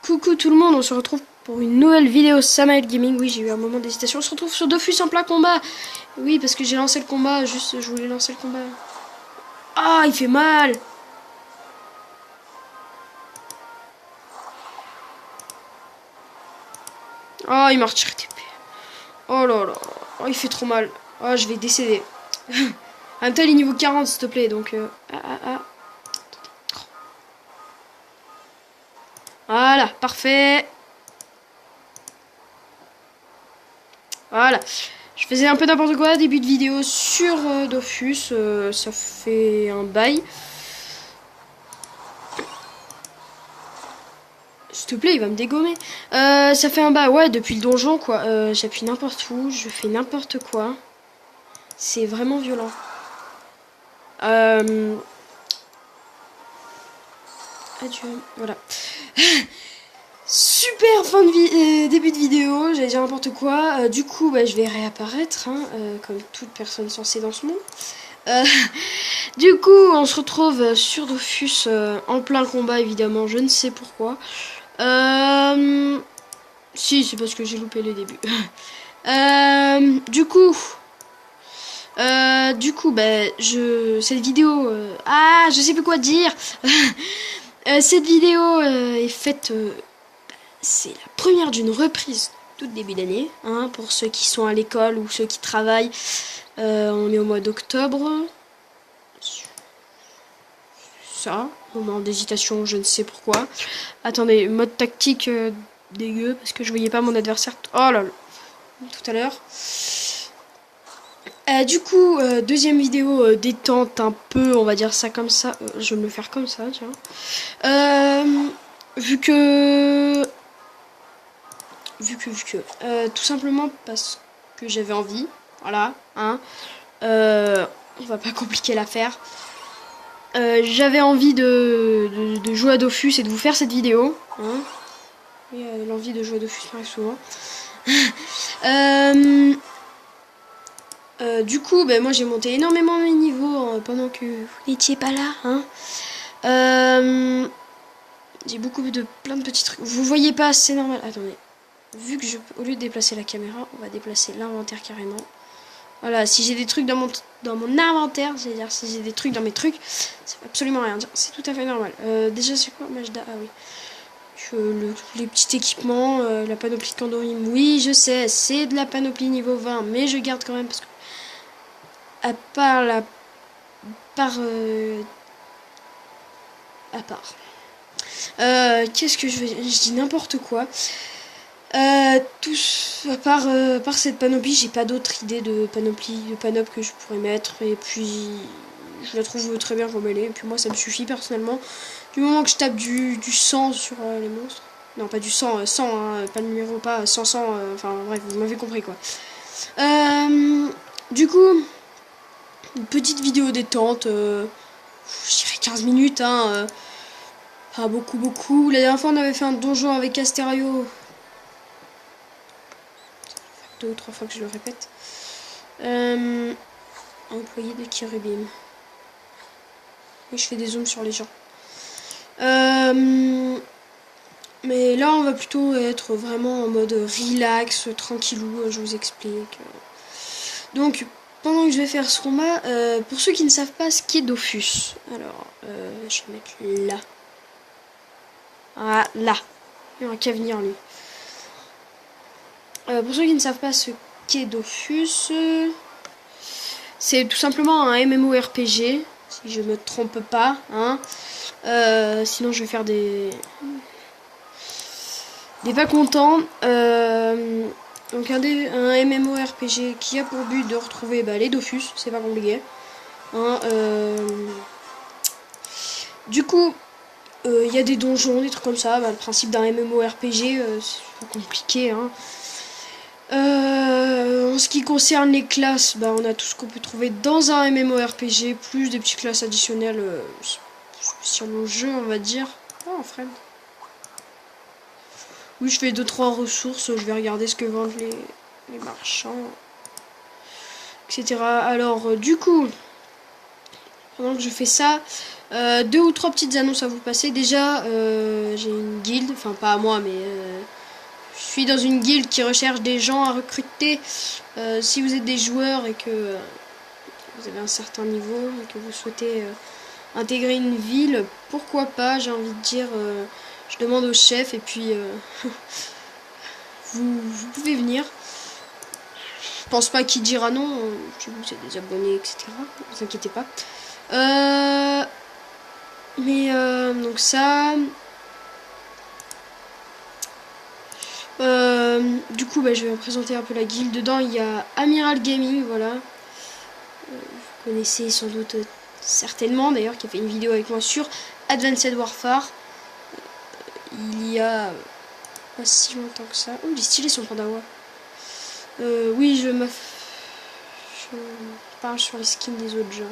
Coucou tout le monde, on se retrouve pour une nouvelle vidéo Samael Gaming. Oui, j'ai eu un moment d'hésitation. On se retrouve sur Dofus en plein combat. Oui, parce que j'ai lancé le combat, juste je voulais lancer le combat. Ah, il fait mal. Oh, il m'a retiré TP. Oh là là. Oh, il fait trop mal. Oh, je vais décéder. En même temps, il est niveau 40, s'il te plaît, donc... Voilà, parfait. Voilà. Je faisais un peu n'importe quoi, début de vidéo sur Dofus. Ça fait un bail. S'il te plaît, il va me dégommer. Ça fait un bail, ouais, depuis le donjon, quoi. J'appuie n'importe où, je fais n'importe quoi. C'est vraiment violent. Adieu. Voilà. Super fin de début de vidéo, j'allais dire n'importe quoi. Du coup, bah, je vais réapparaître, hein, comme toute personne censée dans ce monde. Du coup, on se retrouve sur Dofus en plein combat, évidemment. Je ne sais pourquoi. Si, c'est parce que j'ai loupé le début. Du coup, bah, cette vidéo... je sais plus quoi dire. Cette vidéo est faite... c'est la première d'une reprise tout début d'année, hein, pour ceux qui sont à l'école ou ceux qui travaillent. On est au mois d'octobre. Ça, moment d'hésitation, je ne sais pourquoi. Attendez, mode tactique dégueu, parce que je voyais pas mon adversaire. Oh là là, tout à l'heure. Du coup, deuxième vidéo détente un peu, on va dire ça comme ça. Je vais me le faire comme ça, tiens. Vu que tout simplement parce que j'avais envie, voilà, hein. On va pas compliquer l'affaire. J'avais envie de jouer à Dofus et de vous faire cette vidéo, hein. Oui, l'envie de jouer à Dofus arrive souvent. Du coup, ben, moi j'ai monté énormément mes niveaux pendant que vous n'étiez pas là, hein. J'ai beaucoup de plein de petits trucs. Vous voyez pas, c'est normal. Attendez. Vu que au lieu de déplacer la caméra, on va déplacer l'inventaire carrément. Voilà, si j'ai des trucs dans mon inventaire, c'est-à-dire si j'ai des trucs dans mes trucs, ça veut absolument rien dire. C'est tout à fait normal. Déjà, c'est quoi Majda? Ah oui. Les petits équipements, la panoplie de Kandorim. Oui, je sais, c'est de la panoplie niveau 20, mais je garde quand même parce que à part qu'est-ce que je veux dire? Je dis n'importe quoi. À part cette panoplie, j'ai pas d'autre idée de panoplie que je pourrais mettre. Et puis, je la trouve très bien remêlée. Et puis moi, ça me suffit personnellement. Du moment que je tape du sang sur les monstres. Non, pas du sang, 100, hein, pas le numéro, pas 100, 100. Enfin, bref, vous m'avez compris, quoi. Du coup, une petite vidéo détente. Je dirais 15 minutes, hein. Pas beaucoup. La dernière fois, on avait fait un donjon avec Astério. 2 ou 3 fois que je le répète. Employé de Kirubim. Oui, je fais des zooms sur les gens. Mais là, on va plutôt être vraiment en mode relax, tranquillou, je vous explique. Donc, pendant que je vais faire ce combat, pour ceux qui ne savent pas ce qu'est Dofus, alors, je vais mettre là. Ah, là. Il n'y aura qu'à venir, lui. Pour ceux qui ne savent pas ce qu'est Dofus, c'est tout simplement un MMORPG, si je me trompe pas, hein. Sinon je vais faire des pas contents. Donc un MMORPG qui a pour but de retrouver les Dofus, c'est pas compliqué, hein. Du coup, il y a des donjons, des trucs comme ça. Le principe d'un MMORPG, c'est pas compliqué, hein. En ce qui concerne les classes, on a tout ce qu'on peut trouver dans un MMORPG, plus des petites classes additionnelles sur le jeu, on va dire. Oh, friend. Oui, je fais 2-3 ressources, je vais regarder ce que vendent les marchands, etc. Alors, du coup, pendant que je fais ça, 2 ou 3 petites annonces à vous passer. Déjà, j'ai une guilde, enfin pas à moi, mais je suis dans une guilde qui recherche des gens à recruter. Si vous êtes des joueurs et que vous avez un certain niveau et que vous souhaitez intégrer une ville, pourquoi pas, j'ai envie de dire, je demande au chef et puis vous pouvez venir. Je pense pas qu'il dira non, si vous êtes des abonnés, etc. Ne vous inquiétez pas. Donc ça... du coup, je vais vous présenter un peu la guilde. Dedans, il y a Amiral Gaming, voilà. Vous connaissez sans doute certainement, d'ailleurs, qui a fait une vidéo avec moi sur Advanced Warfare. Il y a pas si longtemps que ça. Oh, il est stylé son pandawa. Oui, je parle sur les skins des autres gens.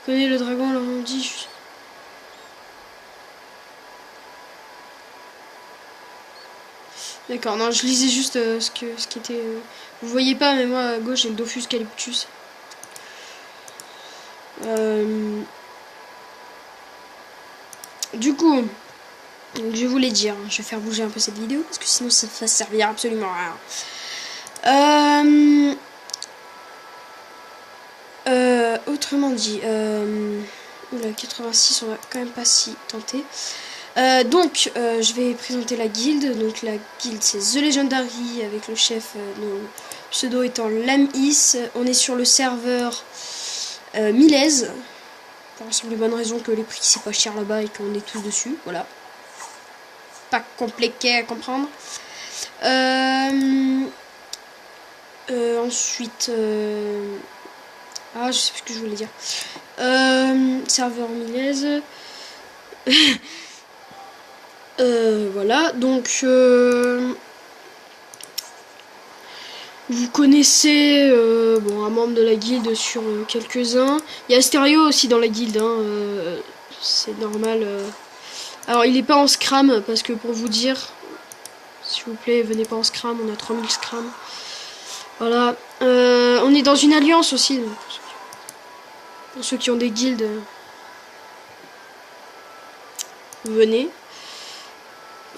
Je connais le dragon, alors on dit... D'accord, non, je lisais juste ce qui était... Vous voyez pas, mais moi, à gauche, j'ai le Dofus Calyptus. Du coup, je voulais dire, je vais faire bouger un peu cette vidéo, parce que sinon, ça va servir absolument à rien. Autrement dit, oula, 86, on va quand même pas s'y tenter. Je vais présenter la guilde. Donc la guilde c'est The Legendary avec le chef le pseudo étant Lamis. On est sur le serveur Milez. Pour la simple et bonne raison que les prix c'est pas cher là-bas et qu'on est tous dessus. Voilà. Pas compliqué à comprendre. Ensuite... je sais plus ce que je voulais dire. Serveur Milez. Voilà, donc vous connaissez un membre de la guilde sur quelques-uns. Il y a Astério aussi dans la guilde, hein, c'est normal. Alors il est pas en scram parce que pour vous dire, s'il vous plaît, venez pas en scram, on a 3000 scram. Voilà, on est dans une alliance aussi. Donc, pour ceux qui ont des guildes, venez.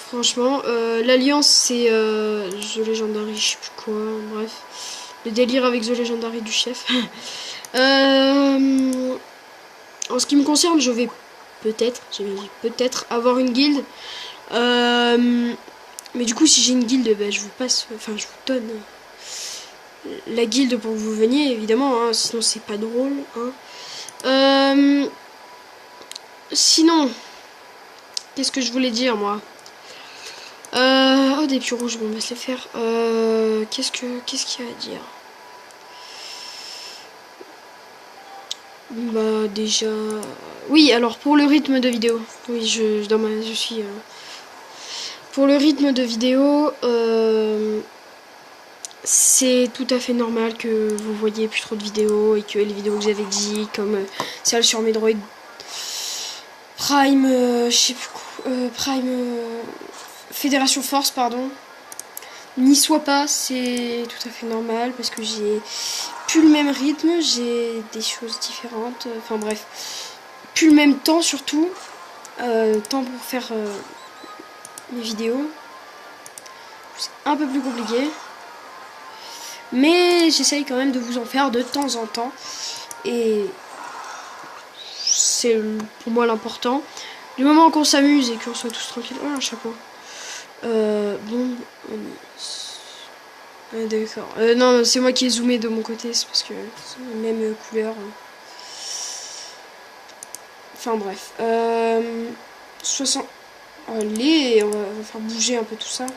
Franchement, l'alliance c'est The Legendary, je sais plus quoi, bref. Le délire avec The Legendary du chef. En ce qui me concerne, je vais peut-être avoir une guilde. Mais du coup, si j'ai une guilde, je vous passe, enfin je vous donne la guilde pour que vous veniez, évidemment, hein, sinon c'est pas drôle. Hein. Sinon, qu'est-ce que je voulais dire moi? Des pieux rouges, on va se les faire. Qu'est-ce qu'il y a à dire? Déjà... Oui, alors pour le rythme de vidéo. Oui, je suis... Pour le rythme de vidéo, c'est tout à fait normal que vous voyez plus trop de vidéos et que les vidéos que j'avais dit, comme celle sur Metroid Prime, je sais plus quoi, Fédération Force, pardon, n'y soit pas, c'est tout à fait normal parce que j'ai plus le même rythme, j'ai des choses différentes, enfin bref, plus le même temps surtout, temps pour faire mes vidéos, c'est un peu plus compliqué, mais j'essaye quand même de vous en faire de temps en temps et c'est pour moi l'important. Du moment qu'on s'amuse et qu'on soit tous tranquilles. Oh, un chapeau. D'accord. Non, c'est moi qui ai zoomé de mon côté, c'est parce que c'est la même couleur. Enfin bref. 60. Allez, on va faire bouger un peu tout ça.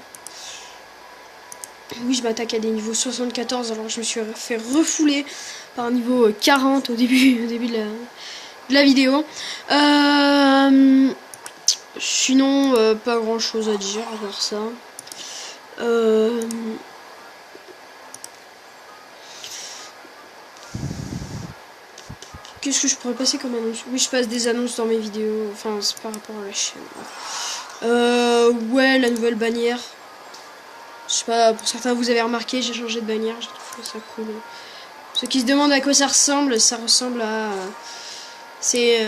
Oui, je m'attaque à des niveaux 74, alors je me suis fait refouler par un niveau 40 au début de la vidéo. Sinon, pas grand chose à dire à part ça. Qu'est-ce que je pourrais passer comme annonce? Oui, je passe des annonces dans mes vidéos. Enfin, c'est par rapport à la chaîne. Ouais, la nouvelle bannière. Je sais pas, pour certains, vous avez remarqué, j'ai changé de bannière. J'ai trouvé ça cool. Ceux qui se demandent à quoi ça ressemble à... c'est...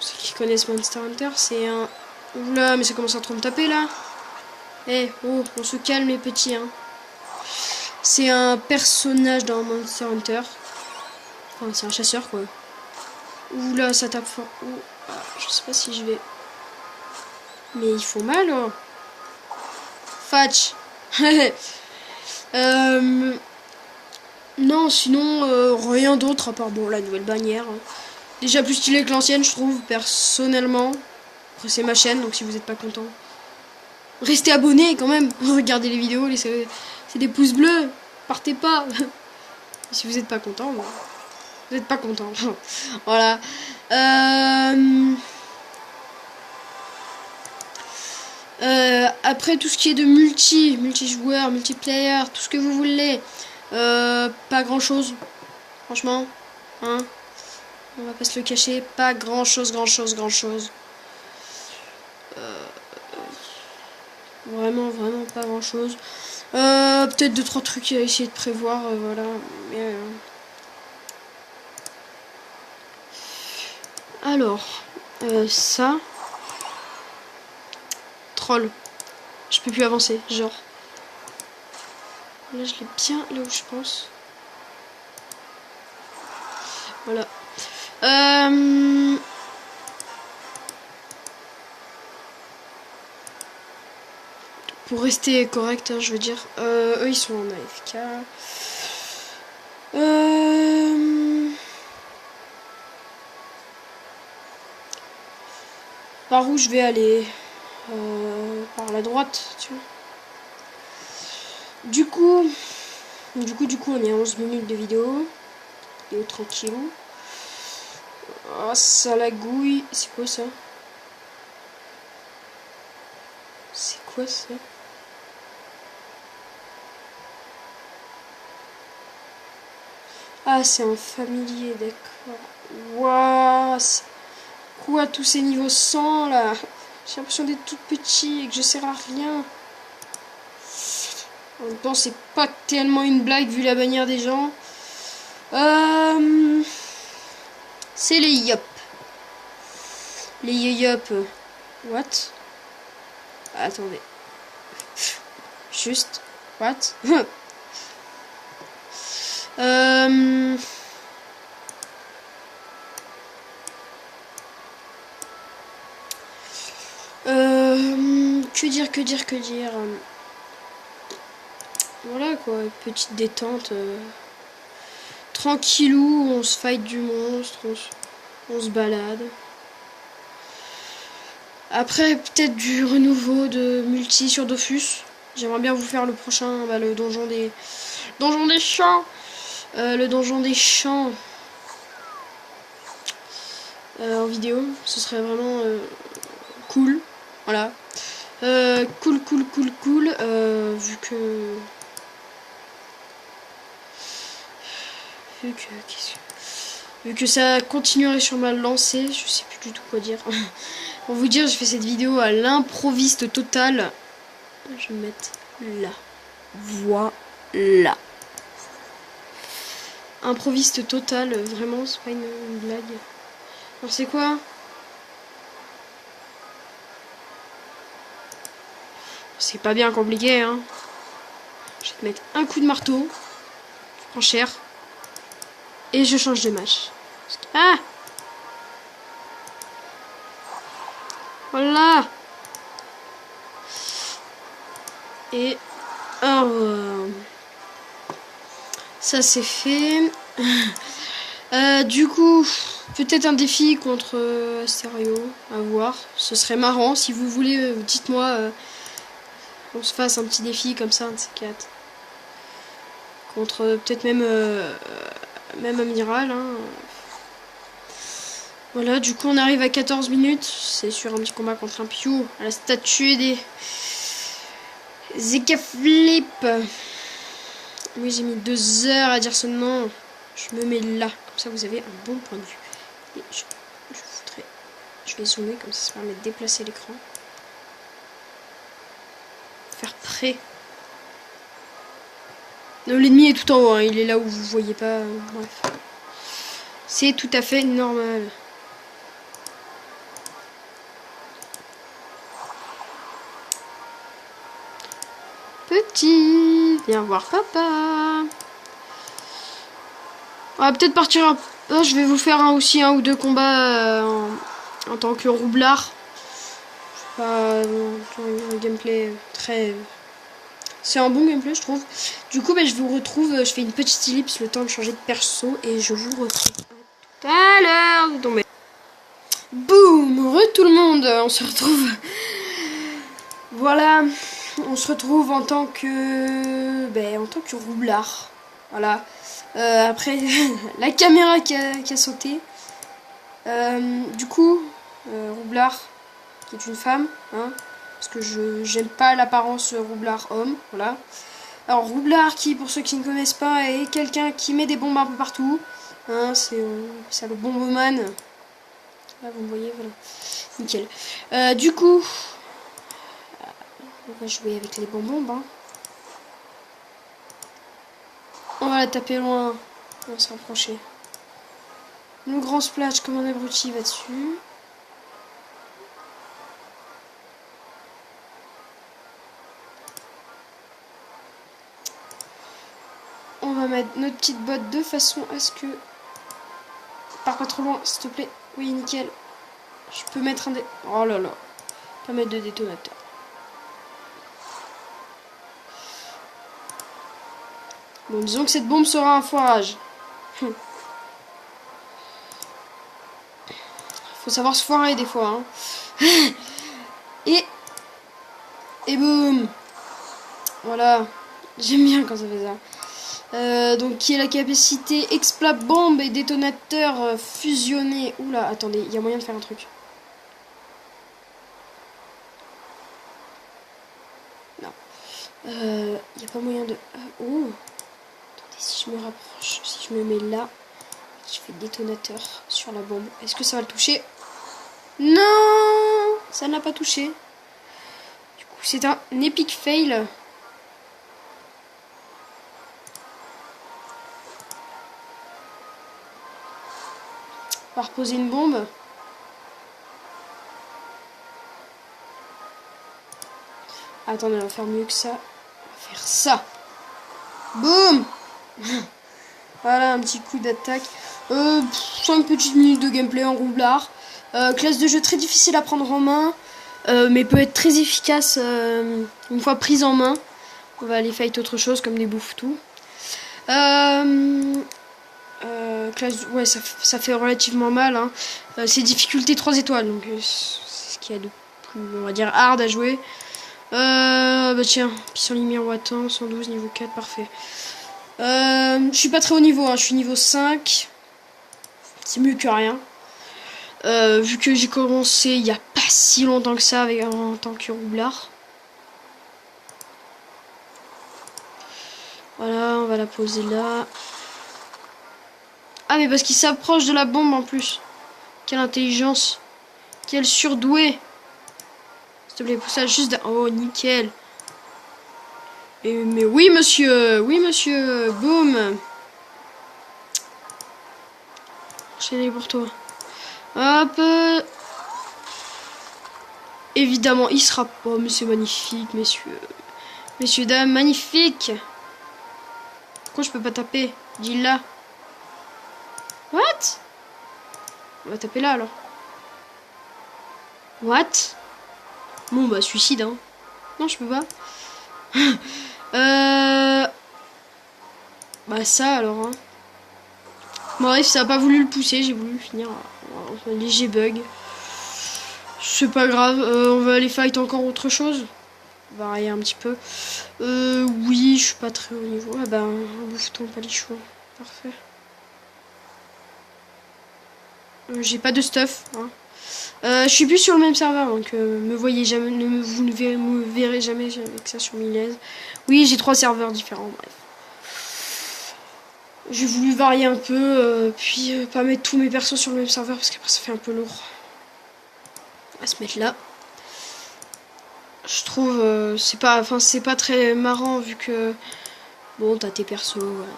ceux qui connaissent Monster Hunter, c'est un... Oula, mais ça commence à trop me taper là. Eh, oh, on se calme les petits, hein. C'est un personnage dans Monster Hunter. Enfin, c'est un chasseur, quoi. Oula, ça tape fort. Ouh, ah, je sais pas si je vais... Mais ils font mal, oh. Fatch. Non, sinon, rien d'autre à part, bon, la nouvelle bannière. Hein. Déjà plus stylée que l'ancienne, je trouve, personnellement. Après, c'est ma chaîne, donc si vous n'êtes pas content, restez abonnés quand même. Regardez les vidéos, laissez des pouces bleus. Partez pas. Si vous n'êtes pas content, bon, vous n'êtes pas content. Voilà. Après, tout ce qui est de multijoueur, multiplayer, tout ce que vous voulez. Pas grand chose. Franchement. Hein. On va pas se le cacher. Pas grand chose. Vraiment pas grand chose. Peut-être 2-3 trucs à essayer de prévoir. Voilà. Mais, alors. Ça. Troll. Je peux plus avancer. Genre. Là, je l'ai bien là où je pense. Voilà. Pour rester correct, hein, je veux dire. Eux, ils sont en AFK. Par où je vais aller par la droite, tu vois. Du coup, on est à 11 minutes de vidéo. Vidéo tranquille. Ah, ça lagouille. C'est quoi ça? C'est quoi ça? Ah, c'est un familier, d'accord. Waouh, c'est quoi tous ces niveaux 100 là? J'ai l'impression d'être tout petit et que je sers à rien. En même temps, c'est pas tellement une blague vu la bannière des gens. C'est les yop. Les yop. What? Attendez. Juste. What? Que dire. Voilà quoi, petite détente. Tranquillou, on se fight du monstre, on se balade. Après, peut-être du renouveau de multi sur Dofus. J'aimerais bien vous faire le prochain, le donjon des champs. Le donjon des champs en vidéo. Ce serait vraiment cool. Voilà. Cool. Vu que ça continuerait sur ma lancée, je sais plus du tout quoi dire. Pour vous dire, je fais cette vidéo à l'improviste total. Je vais me mettre là. Voilà. Improviste total, vraiment, c'est pas une blague. Alors c'est quoi? C'est pas bien compliqué, hein. Je vais te mettre un coup de marteau. Je prends cher. Et je change de match. Ah! Voilà! Et... oh, ça c'est fait. Du coup, peut-être un défi contre Astério. À voir. Ce serait marrant. Si vous voulez, dites-moi... on se fasse un petit défi comme ça, un de ces quatre. Contre peut-être même Amiral. Hein. Voilà, du coup on arrive à 14 minutes. C'est sur un petit combat contre un Piou à la statue des Zekaflip. Oui, j'ai mis 2 heures à dire ce nom. Je me mets là, comme ça vous avez un bon point de vue. Et je vais zoomer, comme ça permet de déplacer l'écran. Faire près. L'ennemi est tout en haut, hein. Il est là où vous voyez pas. Bref. C'est tout à fait normal. Petit, viens voir papa. On va peut-être partir. Oh, je vais vous faire aussi un ou deux combats en tant que roublard. Pas un gameplay très. C'est un bon gameplay, je trouve. Du coup, je vous retrouve. Je fais une petite ellipse le temps de changer de perso et je vous retrouve tout à l'heure. Donc, boum, tout le monde. On se retrouve. Voilà, on se retrouve en tant que roublard. Voilà. Après la caméra qui a sauté. Du coup, roublard qui est une femme, hein, parce que je j'aime pas l'apparence roublard homme. Voilà. Alors roublard qui, pour ceux qui ne connaissent pas, est quelqu'un qui met des bombes un peu partout. Hein, c'est le bomboman. Là vous me voyez, voilà. Nickel. Du coup. On va jouer avec les bonbons, hein. On va la taper loin. On va se rapprocher. Le grand splash comme un abruti va dessus. On va mettre notre petite botte de façon à ce que... Pars pas trop loin, s'il te plaît. Oui, nickel. Je peux mettre un... Oh là là. Pas mettre de détonateur. Bon, disons que cette bombe sera un foirage. Faut savoir se foirer des fois, hein. Et boum. Voilà. J'aime bien quand ça fait ça. Donc qui est la capacité exploit bombe et détonateur fusionné. Oula, attendez, il y a moyen de faire un truc. Non. Il n'y a pas moyen de... oh. Attendez, si je me rapproche, si je me mets là, je fais détonateur sur la bombe. Est-ce que ça va le toucher? Non, ça n'a pas touché. Du coup, c'est un epic fail. On va reposer une bombe. Attendez, on va faire mieux que ça. On va faire ça. Boum. Voilà, un petit coup d'attaque. 5 petites minutes de gameplay en roublard. Classe de jeu très difficile à prendre en main. Mais peut être très efficace une fois prise en main. On va aller fight autre chose comme des bouffes-tout. Classe, ouais, ça fait relativement mal, hein. C'est difficulté 3 étoiles, donc c'est ce qu'il y a de plus, on va dire, hard à jouer. Bah tiens, pissenlit miroitant, 112, niveau 4, parfait. Je suis pas très haut niveau, hein, je suis niveau 5. C'est mieux que rien. Vu que j'ai commencé il y a pas si longtemps que ça en tant que roublard. Voilà, on va la poser là. Ah mais parce qu'il s'approche de la bombe en plus. Quelle intelligence. Quel surdoué. S'il te plaît, pousse ça juste... Oh, nickel. Mais oui, monsieur. Oui, monsieur. Boum. Enchaîné pour toi. Hop. Évidemment, il sera pas... Oh, mais c'est magnifique, messieurs. Messieurs, dames, magnifique. Pourquoi je peux pas taper? Dis là. What? On va taper là, alors. What? Bon, bah, suicide, hein. Non, je peux pas. Bah, ça, alors, hein. Bon, bref, ça a pas voulu le pousser. J'ai voulu finir un léger bug. C'est pas grave. On va aller fight encore autre chose. Varier un petit peu. Oui, je suis pas très haut niveau. Ah, bah, un bouffe-ton palichon. Parfait. J'ai pas de stuff, hein. Je suis plus sur le même serveur, donc me voyez jamais, vous ne verrez jamais avec ça sur Milez. Oui, j'ai 3 serveurs différents, bref. J'ai voulu varier un peu, puis pas mettre tous mes persos sur le même serveur parce qu'après ça fait un peu lourd. On va se mettre là. Je trouve c'est pas très marrant vu que Bon, t'as tes persos, voilà.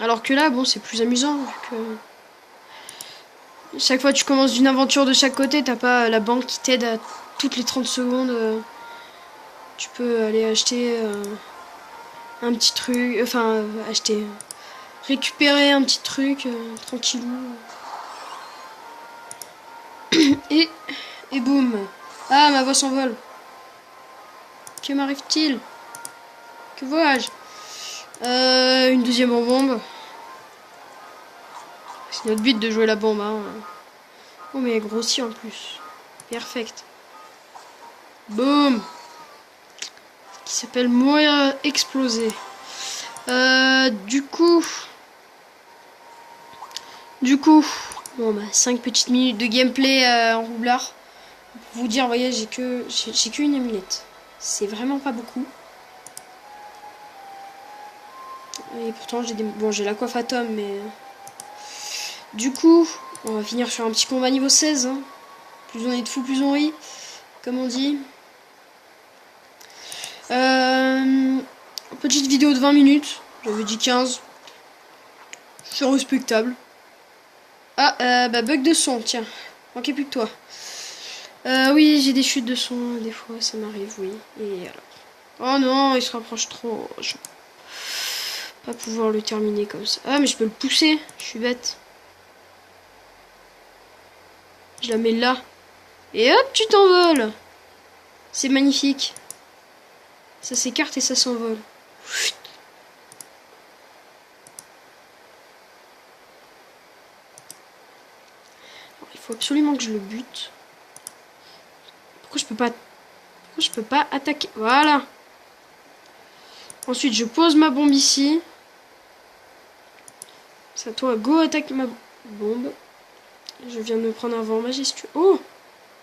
Alors que là, bon, c'est plus amusant, vu que... Chaque fois que tu commences d'une aventure de chaque côté, t'as pas la banque qui t'aide à toutes les 30 secondes. Tu peux aller acheter un petit truc, enfin, acheter... récupérer un petit truc, tranquillou. Et boum. Ah, ma voix s'envole. Que m'arrive-t-il? Que vois-je? Une deuxième bombe. C'est notre but de jouer la bombe. Hein. Oh, mais elle grossit en plus. Perfect. Boum. Qui s'appelle mourir exploser. Du coup, bon bah 5 petites minutes de gameplay en roublard. Pour vous dire, voyez, j'ai qu'une amulette. C'est vraiment pas beaucoup. Et pourtant j'ai j'ai la coiffe à Tom, mais du coup, on va finir sur un petit combat niveau 16. Hein. Plus on est de fous, plus on rit, comme on dit. Petite vidéo de 20 minutes. J'avais dit 15. C'est respectable. Ah, bah bug de son, tiens. Manquez plus que toi. Oui, j'ai des chutes de son, des fois, ça m'arrive, oui. Et alors. Oh non, il se rapproche trop. Je vais pas pouvoir le terminer comme ça. Ah, mais je peux le pousser. Je suis bête. Je la mets là. Et hop, tu t'envoles. C'est magnifique. Ça s'écarte et ça s'envole. Il faut absolument que je le bute. Pourquoi je peux pas attaquer? Voilà. Ensuite, je pose ma bombe ici. C'est à toi, go, attaque ma bombe. Je viens de me prendre un vent majestueux. Oh!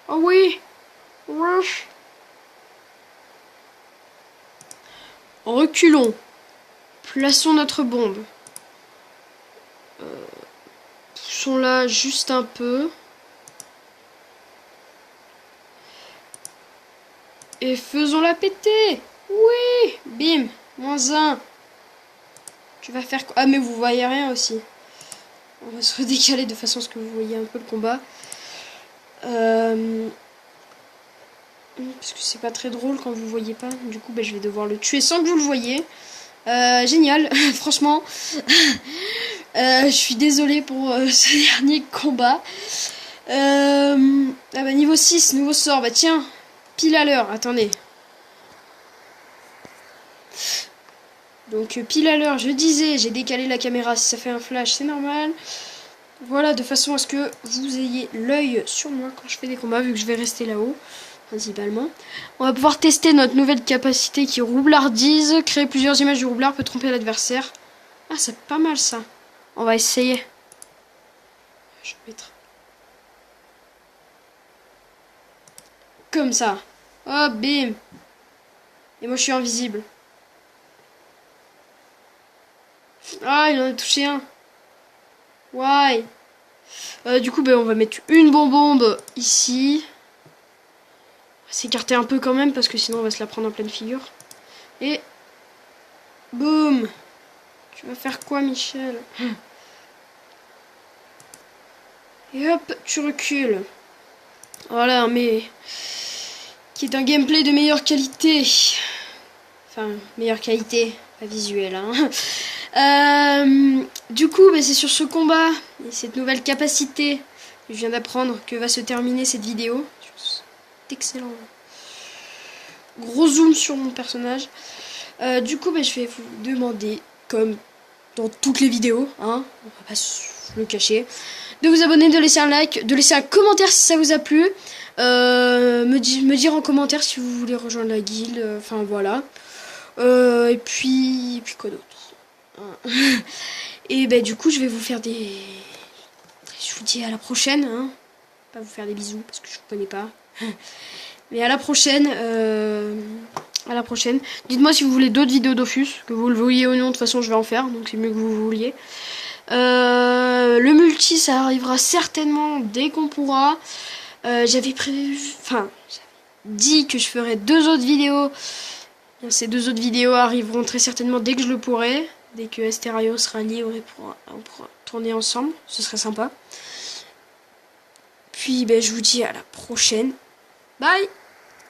Oh oui! Wesh! Reculons. Plaçons notre bombe. Poussons-la juste un peu. Et faisons-la péter! Oui! Bim! -1. Tu vas faire quoi? Ah, mais vous voyez rien aussi. On va se redécaler de façon à ce que vous voyez un peu le combat. Parce que c'est pas très drôle quand vous voyez pas. Du coup, bah, je vais devoir le tuer sans que vous le voyez. Génial, franchement. Je suis désolée pour ce dernier combat. Ah bah, niveau 6, nouveau sort. Bah tiens, pile à l'heure. Attendez. Donc pile à l'heure, je disais, j'ai décalé la caméra. Si ça fait un flash, c'est normal. Voilà, de façon à ce que vous ayez l'œil sur moi quand je fais des combats, vu que je vais rester là-haut, principalement. On va pouvoir tester notre nouvelle capacité qui est roublardise. Créer plusieurs images du roublard peut tromper l'adversaire. Ah, c'est pas mal ça. On va essayer. Je vais mettre comme ça. Oh, bim. Et moi, je suis invisible. Ah, il en a touché un. Why? Du coup, ben, on va mettre une bonbombe ici. On va s'écarter un peu quand même parce que sinon on va se la prendre en pleine figure. Et boum. Tu vas faire quoi, Michel? Et hop, tu recules. Voilà, mais qui est un gameplay de meilleure qualité. Enfin, meilleure qualité, pas visuelle. Hein. Du coup, bah, c'est sur ce combat et cette nouvelle capacité que je viens d'apprendre que va se terminer cette vidéo. C'est excellent. Gros zoom sur mon personnage. Du coup, bah, je vais vous demander, comme dans toutes les vidéos, hein, on va pas se le cacher, de vous abonner, de laisser un like, de laisser un commentaire si ça vous a plu. Me dire en commentaire si vous voulez rejoindre la guilde. Enfin, voilà. Et puis quoi d'autre? Et ben du coup je vais vous faire des... Je vous dis à la prochaine, hein. Pas vous faire des bisous parce que je vous connais pas. Mais à la prochaine. Dites-moi si vous voulez d'autres vidéos Dofus, que vous le vouliez ou non, de toute façon je vais en faire, donc c'est mieux que vous vouliez. Le multi ça arrivera certainement dès qu'on pourra. J'avais prévu, enfin, j'avais dit que je ferais 2 autres vidéos Bien, ces 2 autres vidéos arriveront très certainement dès que je le pourrai. Dès que Esterio sera libre et on pourra tourner ensemble. Ce serait sympa. Puis ben, je vous dis à la prochaine. Bye!